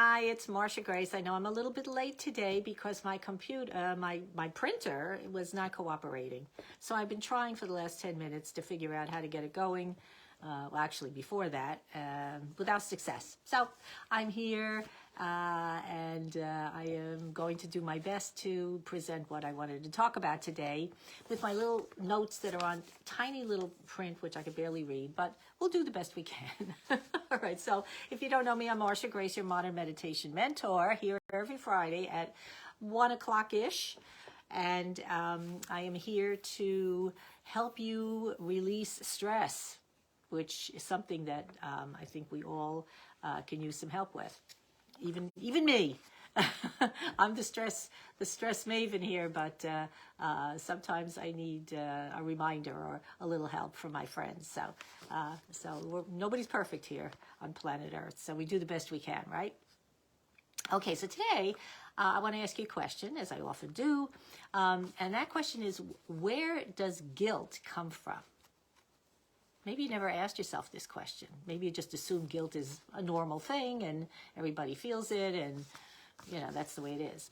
Hi, it's Marsha Grace. I know I'm a little bit late today because my computer, my printer was not cooperating. So I've been trying for the last 10 minutes to figure out how to get it going. Well, actually before that, without success. So I'm here and I am going to do my best to present what I wanted to talk about today with my little notes that are on tiny little print, which I can barely read, but we'll do the best we can. All right, so if you don't know me, I'm Marsha Grace, your modern meditation mentor, here every Friday at 1 o'clock-ish. And I am here to help you release stress, which is something that I think we all can use some help with. Even me. I'm the stress maven here, but sometimes I need a reminder or a little help from my friends. So nobody's perfect here on planet Earth, so we do the best we can, right? Okay, so today I want to ask you a question, as I often do, and that question is, where does guilt come from? Maybe you never asked yourself this question. Maybe you just assume guilt is a normal thing and everybody feels it and, you know, that's the way it is.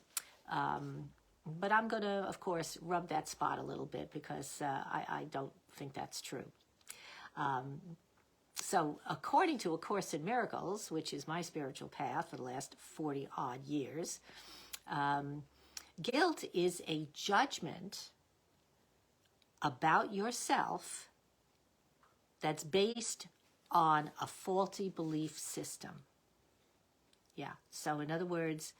But I'm going to, of course, rub that spot a little bit because I don't think that's true. So according to A Course in Miracles, which is my spiritual path for the last 40-odd years, guilt is a judgment about yourself that's based on a faulty belief system. Yeah, so in other words,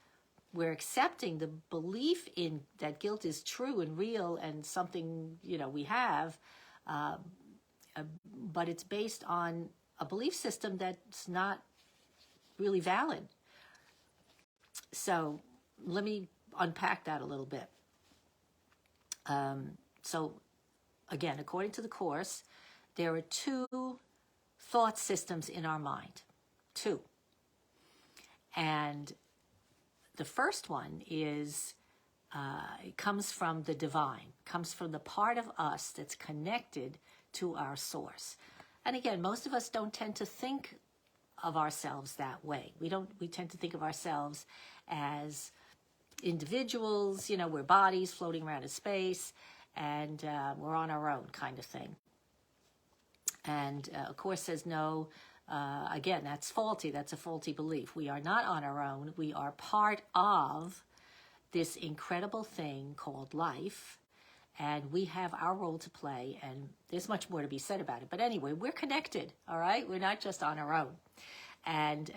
we're accepting the belief in that guilt is true and real and something, you know, we have, but it's based on a belief system that's not really valid. So let me unpack that a little bit. So again, according to the Course, there are two thought systems in our mind, two. And the first one is, it comes from the divine, comes from the part of us that's connected to our source. And again, most of us don't tend to think of ourselves that way. We tend to think of ourselves as individuals, you know, we're bodies floating around in space, and we're on our own kind of thing. And of course says no, again, that's faulty. That's a faulty belief. We are not on our own. We are part of this incredible thing called life, and we have our role to play, and there's much more to be said about it. But anyway, we're connected, all right? We're not just on our own. And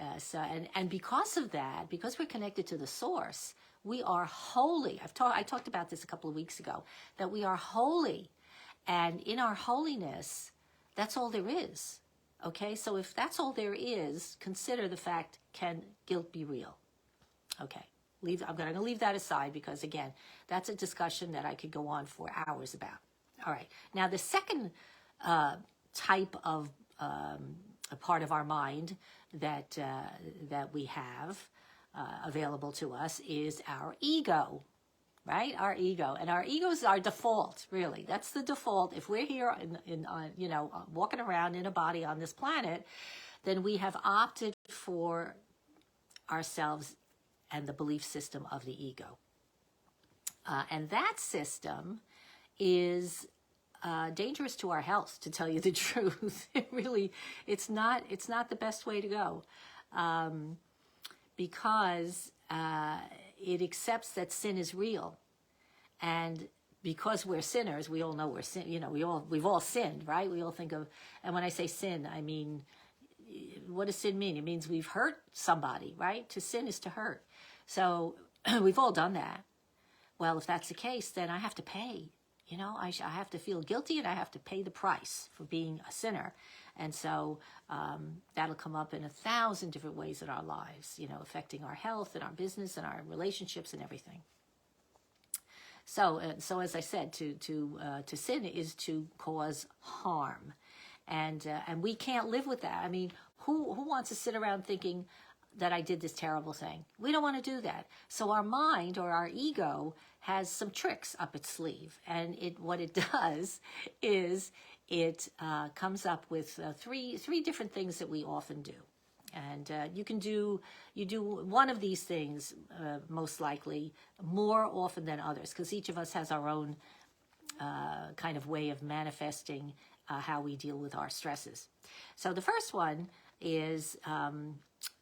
and because of that, because we're connected to the source, we are holy. I talked about this a couple of weeks ago, that we are holy. And in our holiness, that's all there is, okay? So if that's all there is, consider the fact, can guilt be real? Okay, I'm going to leave that aside because, again, that's a discussion that I could go on for hours about. All right, now the second type of a part of our mind that we have available to us is our ego. Right? Our ego. And our ego is our default, really. That's the default. If we're here you know, walking around in a body on this planet, then we have opted for ourselves and the belief system of the ego. And that system is dangerous to our health, to tell you the truth. It's not the best way to go. Because it accepts that sin is real, and because we're sinners, we all know we're sin. You know, we've all sinned, right? We all think of, and when I say sin, I mean, what does sin mean? It means we've hurt somebody, right? To sin is to hurt. So we've all done that. Well, if that's the case, then I have to pay. You know, I have to feel guilty, and I have to pay the price for being a sinner. And so that'll come up in 1,000 different ways in our lives, you know, affecting our health and our business and our relationships and everything. So as I said, to sin is to cause harm, and we can't live with that. I mean, who wants to sit around thinking that I did this terrible thing? We don't want to do that. So our mind or our ego has some tricks up its sleeve, and what it does is it comes up with three different things that we often do. And you do one of these things most likely more often than others, because each of us has our own kind of way of manifesting how we deal with our stresses. So the first one is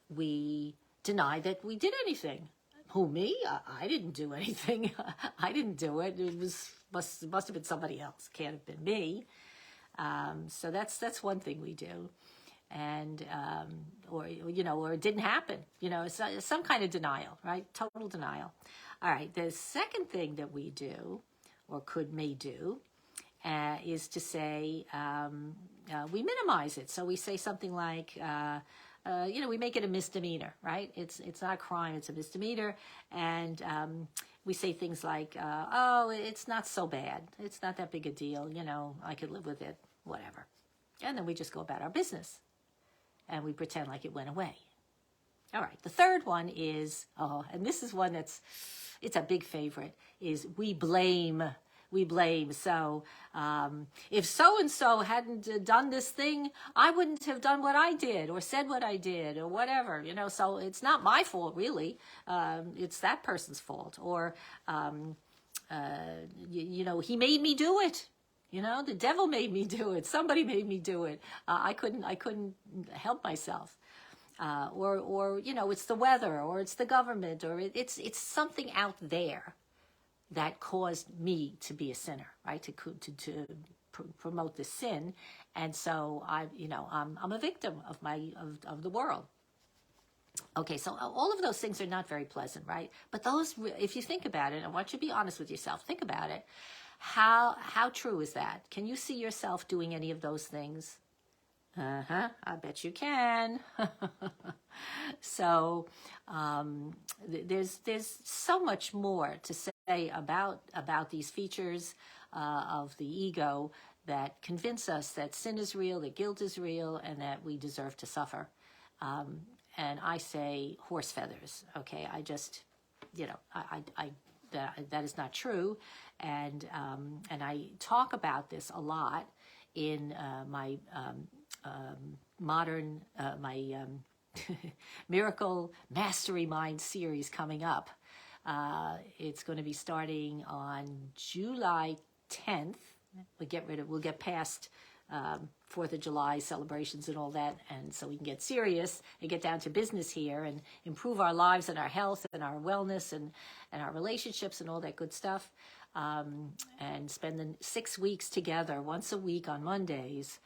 we deny that we did anything. Who, me? I didn't do anything. I didn't do it. It must have been somebody else. Can't have been me. So that's one thing we do. And or it didn't happen. It's some kind of denial, right? Total denial. All right. The second thing that we do, or may do, is to say we minimize it. So we say something like, we make it a misdemeanor, right? It's not a crime; it's a misdemeanor, and we say things like, "Oh, it's not so bad. It's not that big a deal. I could live with it, whatever." And then we just go about our business, and we pretend like it went away. All right. The third one is, and this is one it's a big favorite, is we blame. We blame. So if so-and-so hadn't done this thing, I wouldn't have done what I did or said what I did or whatever, so it's not my fault, really. It's that person's fault. Or, he made me do it. The devil made me do it. Somebody made me do it. I couldn't help myself. Or it's the weather, or it's the government, or it's something out there that caused me to be a sinner, right? To promote the sin, and so I'm a victim of the world. Okay, so all of those things are not very pleasant, right? But those, if you think about it, I want you to be honest with yourself. Think about it. How true is that? Can you see yourself doing any of those things? I bet you can. So there's so much more to say about these features of the ego that convince us that sin is real, that guilt is real, and that we deserve to suffer. And I say horse feathers. Okay, I just, that is not true, and I talk about this a lot in my Miracle MasterMind series coming up. It's going to be starting on July 10th. We'll get past 4th of July celebrations and all that, and so we can get serious and get down to business here and improve our lives and our health and our wellness and our relationships and all that good stuff, and spend the 6 weeks together once a week on Mondays,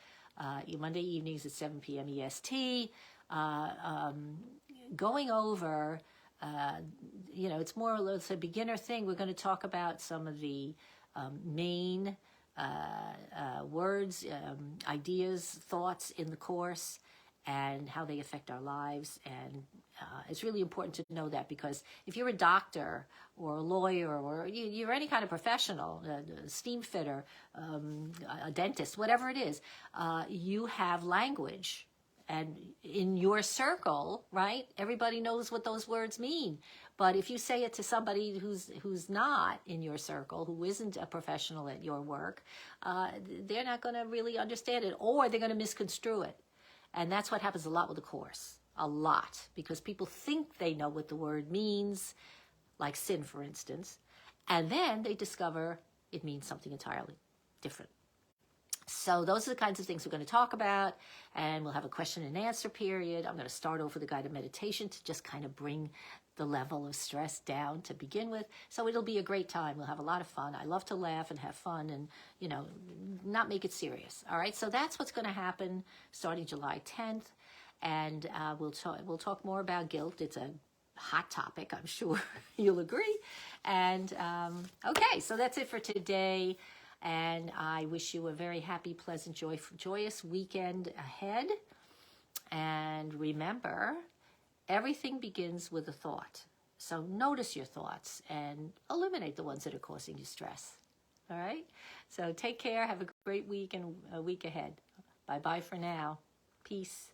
Monday evenings at 7 p.m. EST, going over, it's more or less a beginner thing. We're going to talk about some of the main words, ideas, thoughts in the course, and how they affect our lives. And it's really important to know that, because if you're a doctor or a lawyer or you're any kind of professional, a steam fitter, a dentist, whatever it is, you have language. And in your circle, right, everybody knows what those words mean. But if you say it to somebody who's not in your circle, who isn't a professional at your work, they're not going to really understand it, or they're going to misconstrue it. And that's what happens a lot with the Course. A lot. Because people think they know what the word means, like sin, for instance, and then they discover it means something entirely different. So those are the kinds of things we're going to talk about, and we'll have a question and answer period. I'm going to start over the guided meditation to just kind of bring the level of stress down to begin with. So it'll be a great time. We'll have a lot of fun. I love to laugh and have fun and, not make it serious. All right. So that's what's going to happen starting July 10th. And we'll talk more about guilt. It's a hot topic, I'm sure you'll agree. And okay, so that's it for today. And I wish you a very happy, pleasant, joyous weekend ahead. And remember, everything begins with a thought. So notice your thoughts and eliminate the ones that are causing you stress. All right? So take care. Have a great week and a week ahead. Bye-bye for now. Peace.